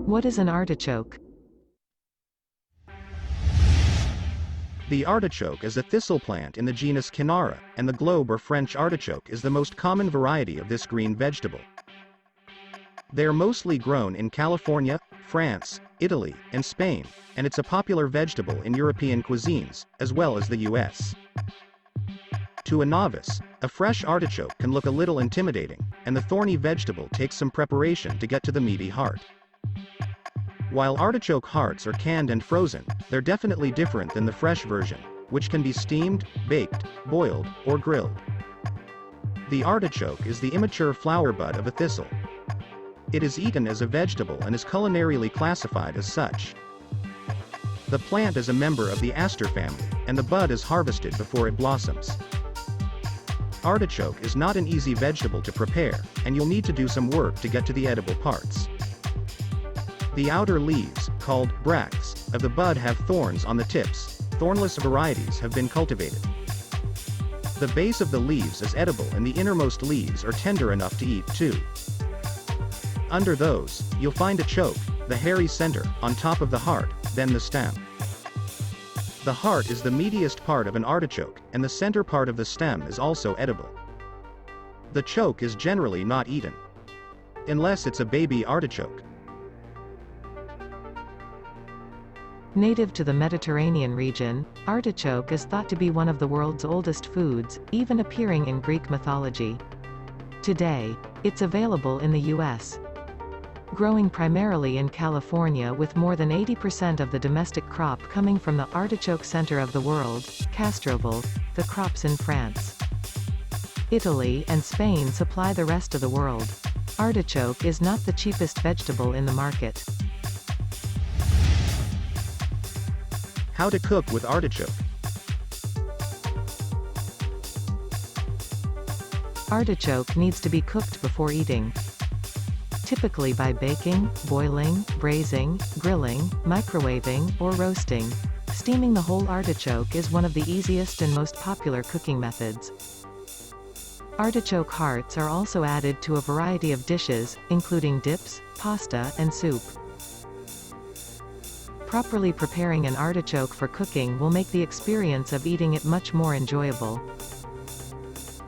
What is an artichoke? The artichoke is a thistle plant in the genus Cynara, and the globe or French artichoke is the most common variety of this green vegetable. They are mostly grown in California, France, Italy, and Spain, and it's a popular vegetable in European cuisines, as well as the US. To a novice, a fresh artichoke can look a little intimidating, and the thorny vegetable takes some preparation to get to the meaty heart. While artichoke hearts are canned and frozen, they're definitely different than the fresh version, which can be steamed, baked, boiled, or grilled. The artichoke is the immature flower bud of a thistle. It is eaten as a vegetable and is culinarily classified as such. The plant is a member of the aster family, and the bud is harvested before it blossoms. Artichoke is not an easy vegetable to prepare, and you'll need to do some work to get to the edible parts. The outer leaves, called bracts, of the bud have thorns on the tips. Thornless varieties have been cultivated. The base of the leaves is edible and the innermost leaves are tender enough to eat too. Under those, you'll find a choke, the hairy center, on top of the heart, then the stem. The heart is the meatiest part of an artichoke, and the center part of the stem is also edible. The choke is generally not eaten. Unless it's a baby artichoke. Native to the Mediterranean region, artichoke is thought to be one of the world's oldest foods, even appearing in Greek mythology. Today, it's available in the U.S. Growing primarily in California with more than 80% of the domestic crop coming from the artichoke center of the world, Castrovel, the crops in France. Italy and Spain supply the rest of the world. Artichoke is not the cheapest vegetable in the market. How to cook with artichoke. Artichoke needs to be cooked before eating. Typically by baking, boiling, braising, grilling, microwaving, or roasting. Steaming the whole artichoke is one of the easiest and most popular cooking methods. Artichoke hearts are also added to a variety of dishes, including dips, pasta, and soup. Properly preparing an artichoke for cooking will make the experience of eating it much more enjoyable.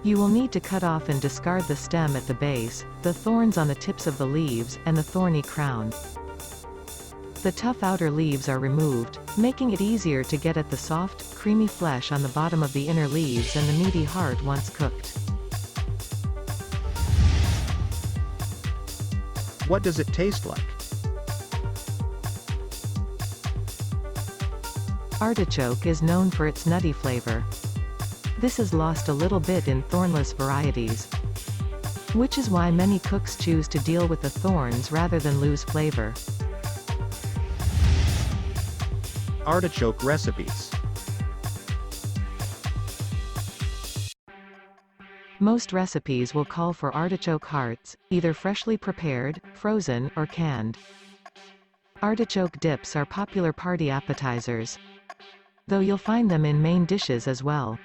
You will need to cut off and discard the stem at the base, the thorns on the tips of the leaves, and the thorny crown. The tough outer leaves are removed, making it easier to get at the soft, creamy flesh on the bottom of the inner leaves and the meaty heart once cooked. What does it taste like? Artichoke is known for its nutty flavor. This is lost a little bit in thornless varieties, which is why many cooks choose to deal with the thorns rather than lose flavor. Artichoke recipes. Most recipes will call for artichoke hearts, either freshly prepared, frozen, or canned. Artichoke dips are popular party appetizers, though you'll find them in main dishes as well.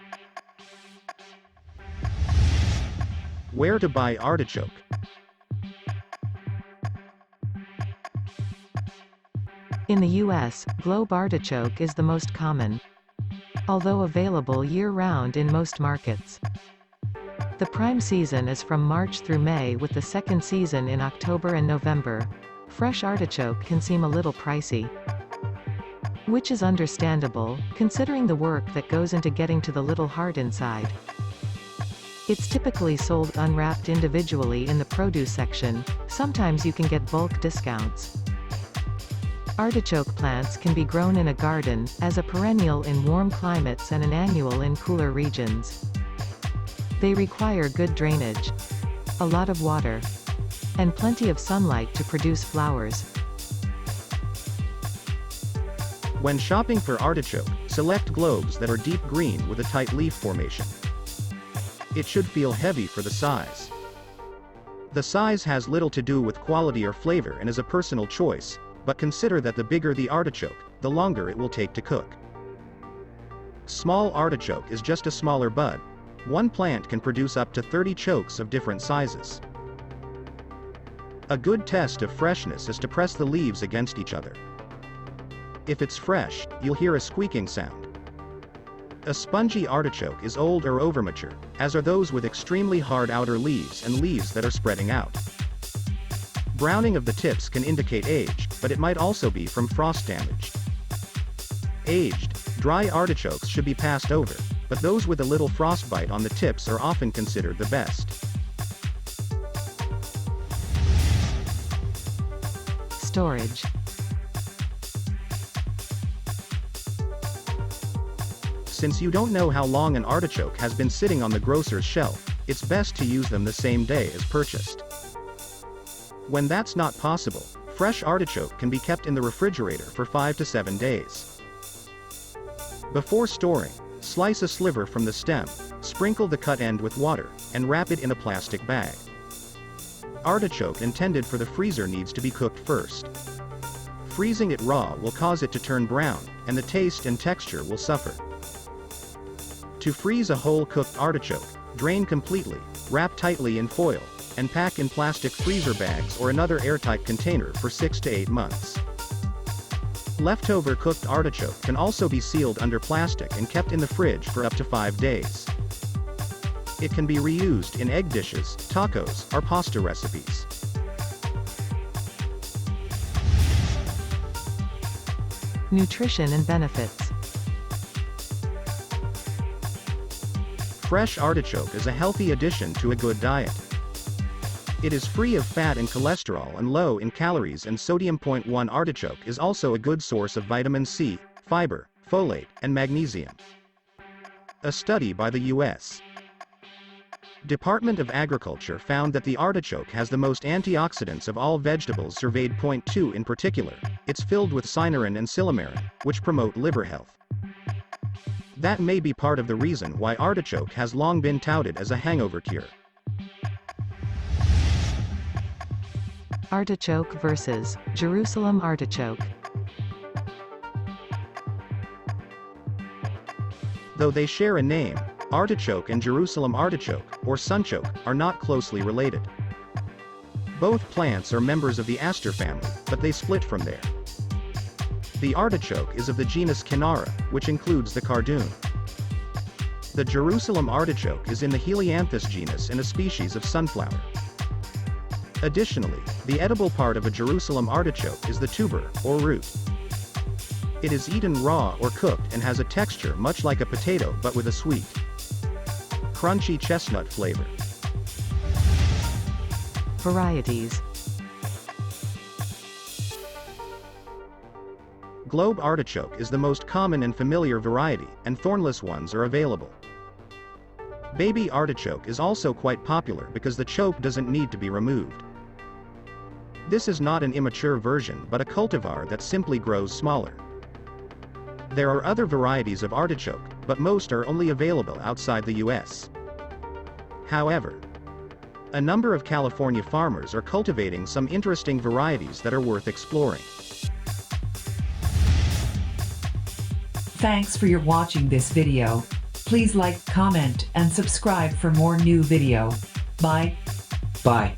Where to buy artichoke? In the U.S., globe artichoke is the most common, although available year-round in most markets. The prime season is from March through May, with the second season in October and November. Fresh artichoke can seem a little pricey, which is understandable, considering the work that goes into getting to the little heart inside. It's typically sold unwrapped individually in the produce section. Sometimes you can get bulk discounts. Artichoke plants can be grown in a garden, as a perennial in warm climates and an annual in cooler regions. They require good drainage, a lot of water, and plenty of sunlight to produce flowers. When shopping for artichoke, select globes that are deep green with a tight leaf formation. It should feel heavy for the size. The size has little to do with quality or flavor and is a personal choice, but consider that the bigger the artichoke, the longer it will take to cook. Small artichoke is just a smaller bud. One plant can produce up to 30 chokes of different sizes. A good test of freshness is to press the leaves against each other. If it's fresh, you'll hear a squeaking sound. A spongy artichoke is old or overmature, as are those with extremely hard outer leaves and leaves that are spreading out. Browning of the tips can indicate age, but it might also be from frost damage. Aged, dry artichokes should be passed over, but those with a little frostbite on the tips are often considered the best. Storage. Since you don't know how long an artichoke has been sitting on the grocer's shelf, it's best to use them the same day as purchased. When that's not possible, fresh artichoke can be kept in the refrigerator for 5 to 7 days. Before storing, slice a sliver from the stem, sprinkle the cut end with water, and wrap it in a plastic bag. Artichoke intended for the freezer needs to be cooked first. Freezing it raw will cause it to turn brown, and the taste and texture will suffer. To freeze a whole cooked artichoke, drain completely, wrap tightly in foil, and pack in plastic freezer bags or another airtight container for 6 to 8 months. Leftover cooked artichoke can also be sealed under plastic and kept in the fridge for up to 5 days. It can be reused in egg dishes, tacos, or pasta recipes. Nutrition and benefits. Fresh artichoke is a healthy addition to a good diet. It is free of fat and cholesterol and low in calories, and sodium. 1 Artichoke is also a good source of vitamin C, fiber, folate, and magnesium. A study by the U.S. Department of Agriculture found that the artichoke has the most antioxidants of all vegetables surveyed. 2 In particular, it's filled with cynarin and silymarin, which promote liver health. That may be part of the reason why artichoke has long been touted as a hangover cure. Artichoke versus Jerusalem artichoke. Though they share a name, artichoke and Jerusalem artichoke, or sunchoke, are not closely related. Both plants are members of the aster family, but they split from there. The artichoke is of the genus Cynara, which includes the cardoon. The Jerusalem artichoke is in the Helianthus genus and a species of sunflower. Additionally, the edible part of a Jerusalem artichoke is the tuber, or root. It is eaten raw or cooked and has a texture much like a potato but with a sweet, crunchy chestnut flavor. Varieties. Globe artichoke is the most common and familiar variety, and thornless ones are available. Baby artichoke is also quite popular because the choke doesn't need to be removed. This is not an immature version but a cultivar that simply grows smaller. There are other varieties of artichoke, but most are only available outside the US. However, a number of California farmers are cultivating some interesting varieties that are worth exploring. Thanks for your watching this video. Please like, comment, and subscribe for more new video. Bye. Bye.